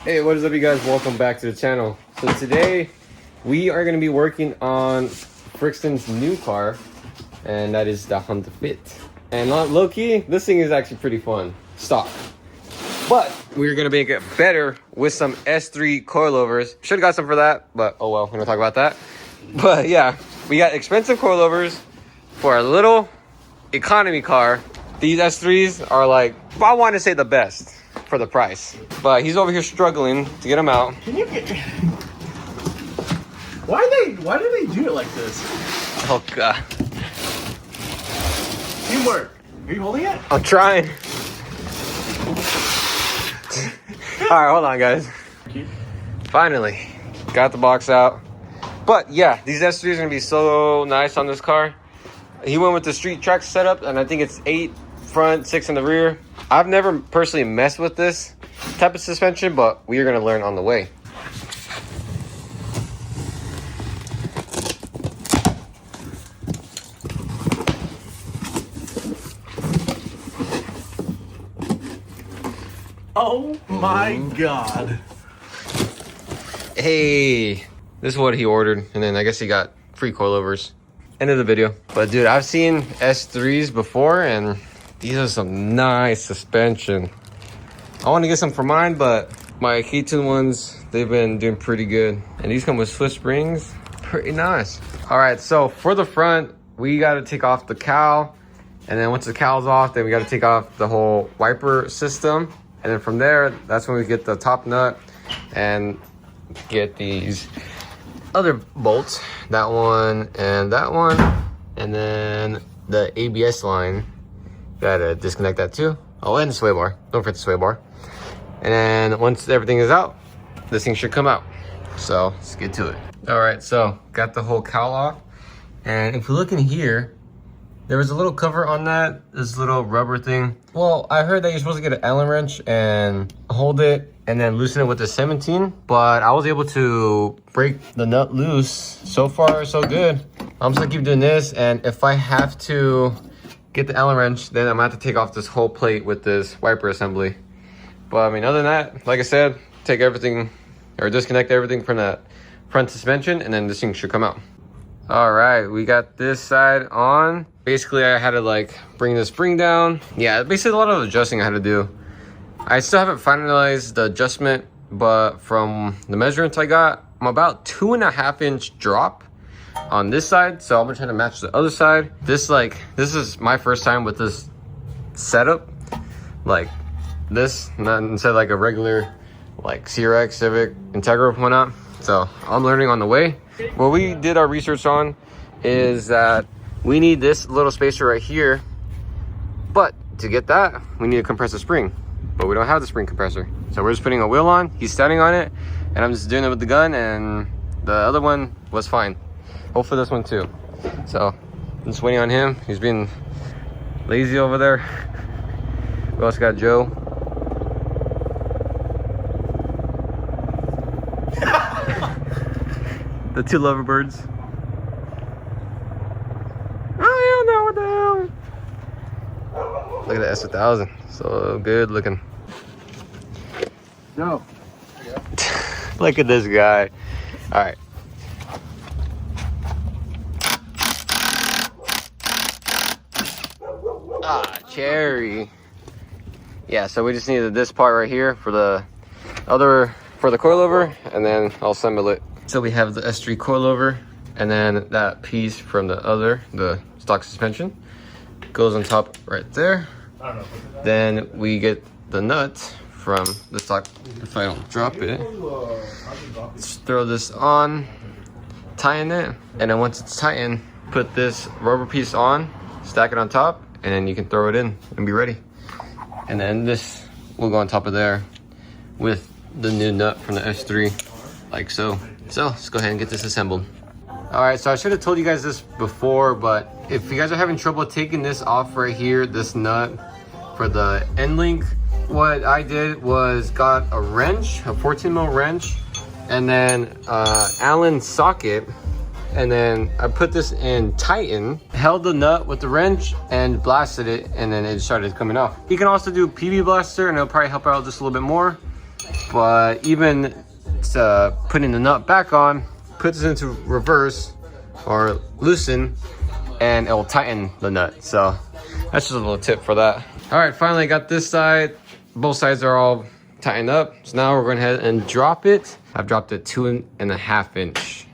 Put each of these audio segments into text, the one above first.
Hey, what is up, you guys? Welcome back to the channel. So today we are going to be working on Frickston's new car, and that is the Honda Fit. And low-key, this thing is actually pretty fun stock, but we're going to make it better with some S3 coilovers. Should have got some for that, but oh well, we're going to talk about that. But yeah, we got expensive coilovers for a little economy car. These S3s are like, I want to say the best for the price, but he's over here struggling to get them out. Can you get? Why do they do it like this? Oh god. Teamwork. Are you holding it? I'm trying. All right, hold on, guys. Finally got the box out. But yeah, these S3s are gonna be so nice on this car. He went with the street track setup, and I think it's 8 front, 6 in the rear. I've never personally messed with this type of suspension, but we are going to learn on the way. Oh my god. Hey, this is what he ordered, and then I guess he got free coilovers. End of the video. But dude, I've seen S3s before, and these are some nice suspension. I want to get some for mine, but my K-Tune ones, they've been doing pretty good. And these come with Swiss springs. Pretty nice. All right, so for the front, we got to take off the cowl. And then once the cowl's off, then we got to take off the whole wiper system. And then from there, that's when we get the top nut and get these other bolts. That one. And then the ABS line. Gotta disconnect that too. Oh, and the sway bar. Don't forget the sway bar. And then once everything is out, this thing should come out. So let's get to it. All right, so got the whole cowl off. And if we look in here, there was a little cover on that, this little rubber thing. Well, I heard that you're supposed to get an Allen wrench and hold it and then loosen it with the 17, but I was able to break the nut loose. So far, so good. I'm just gonna keep doing this, and if I have to get the Allen wrench, then I'm gonna have to take off this whole plate with this wiper assembly. But I mean, other than that, like I said, take everything or disconnect everything from that front suspension, and then this thing should come out. All right, we got this side on. Basically, I had to like bring the spring down. Yeah, basically a lot of adjusting I had to do. I still haven't finalized the adjustment, but from the measurements I got, I'm about 2.5 inch drop on this side, so I'm gonna try to match the other side. This is my first time with this setup, like this, not instead of like a regular like CRX, Civic, Integra and whatnot. So I'm learning on the way. What we did our research on is that we need this little spacer right here, but to get that we need a compressor spring, but we don't have the spring compressor, so we're just putting a wheel on. He's standing on it and I'm just doing it with the gun, and the other one was fine. Hopefully this one too. So I'm just waiting on him. He's being lazy over there. We also got Joe. The two lover birds. Oh hell no, what the hell? Look at the S1000. So good looking. No. Look at this guy. All right. Cherry. Yeah, so we just needed this part right here for the coilover, and then I'll assemble it. So we have the S3 coilover, and then that piece from the stock suspension goes on top right there. Then we get the nut from the stock. If I don't drop it, just throw this on, tighten it, and then once it's tightened, put this rubber piece on, stack it on top, and then you can throw it in and be ready. And then this will go on top of there with the new nut from the S3, like so. So let's go ahead and get this assembled. All right, so I should have told you guys this before, but if you guys are having trouble taking this off right here, this nut for the end link, what I did was got a wrench, a 14 mil wrench, and then Allen socket, and then I put this in Titan, held the nut with the wrench and blasted it, and then it started coming off. You can also do PB blaster, and it'll probably help out just a little bit more. but even putting the nut back on puts it into reverse or loosen, and it will tighten the nut. So that's just a little tip for that. All right, finally got this side. Both sides are all tightened up. So now we're going ahead and drop it. I've dropped it 2.5 inch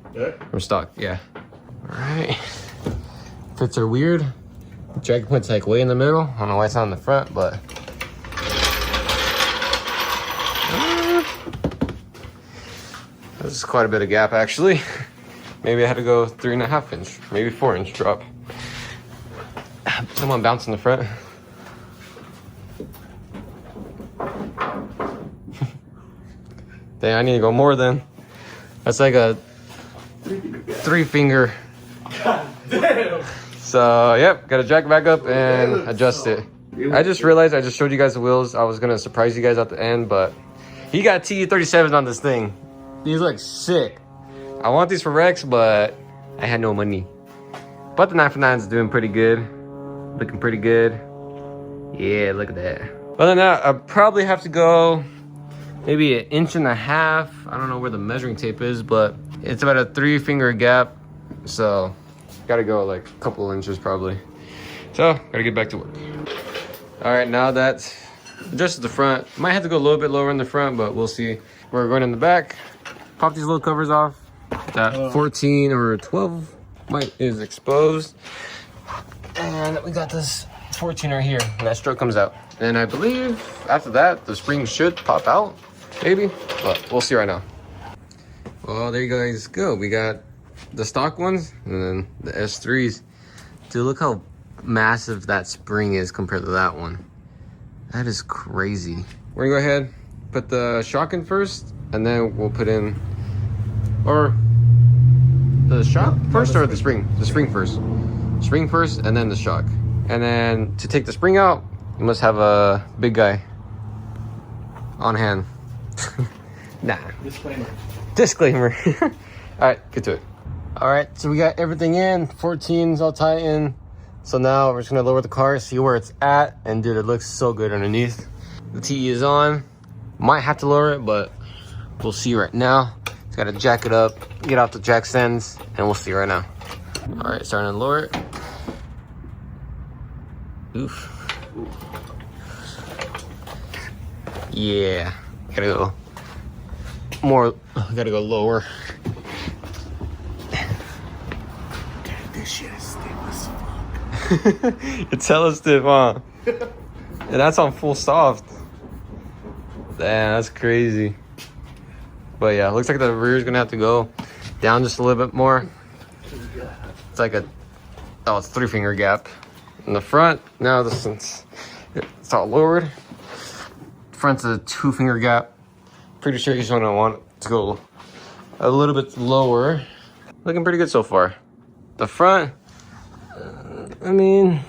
from stock. Yeah. All right. Fits are weird. Drag point's like way in the middle. I don't know why it's not in the front, but this is quite a bit of gap actually. Maybe I had to go 3.5 inch, maybe 4 inch drop. Someone bounced in the front. Dang, I need to go more then. That's like a 3-finger. God damn. So, yep, gotta jack it back up and adjust it. I just realized I just showed you guys the wheels. I was gonna surprise you guys at the end, but he got TE37s on this thing. These look sick. I want these for Rex, but I had no money. But the 949 is doing pretty good. Looking pretty good. Yeah, look at that. Other than that, I probably have to go maybe 1.5 inches. I don't know where the measuring tape is, but it's about a 3-finger gap. So gotta go like a couple inches probably. So gotta get back to work. All right, now that's adjusted the front. Might have to go a little bit lower in the front, but we'll see. We're going in the back. Pop these little covers off. That 14 or 12 is exposed. And we got this 14 right here, and that stroke comes out. And I believe after that, the spring should pop out, maybe, but we'll see right now. Well, there you guys go. We got the stock ones and then the S3s. Dude, look how massive that spring is compared to that one. That is crazy. We're gonna go ahead, put the shock in first, and then we'll put in, or the shock first or the spring? The spring first. Spring first and then the shock. And then to take the spring out, you must have a big guy on hand. Nah. Disclaimer. All right, get to it. All right, so we got everything in. 14's all tightened. So now we're just gonna lower the car, see where it's at. And dude, it looks so good underneath. The TE is on. Might have to lower it, but we'll see right now. Just gotta jack it up, get off the jack stands, and we'll see right now. All right, starting to lower it. Oof. Yeah, gotta go more, gotta go lower. This shit is stiff as fuck. It's hella stiff, huh? And that's on full soft. Damn, that's crazy. But yeah, looks like the rear is gonna have to go down just a little bit more. It's like a, oh, it's 3-finger gap. In the front, now this is, it's all lowered. Front's a 2-finger gap. Pretty sure you just want it to go a little bit lower. Looking pretty good so far. The front, I mean,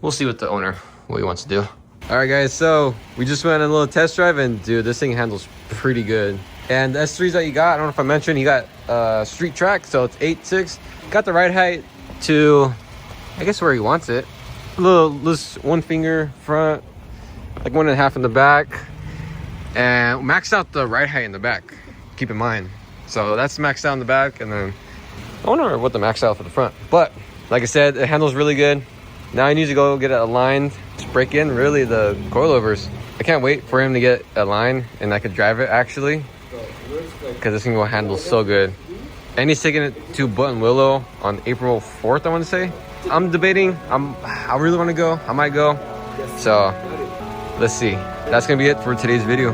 we'll see what the owner, what he wants to do. All right, guys, so we just went on a little test drive, and dude, this thing handles pretty good. And the S3s that you got, I don't know if I mentioned, you got street track, so it's 8.6. Got the ride height to, I guess, where he wants it. A little loose 1-finger front, like 1.5 in the back, and maxed out the ride height in the back, keep in mind. So that's maxed out in the back, and then I wonder what the max out for the front. But like I said, it handles really good. Now I need to go get it aligned to break in really the coilovers. I can't wait for him to get aligned and I could drive it actually, because this thing will handle so good. And he's taking it to Button Willow on April 4th, I want to say. I'm debating. I really want to go. I might go. So let's see. That's gonna be it for today's video.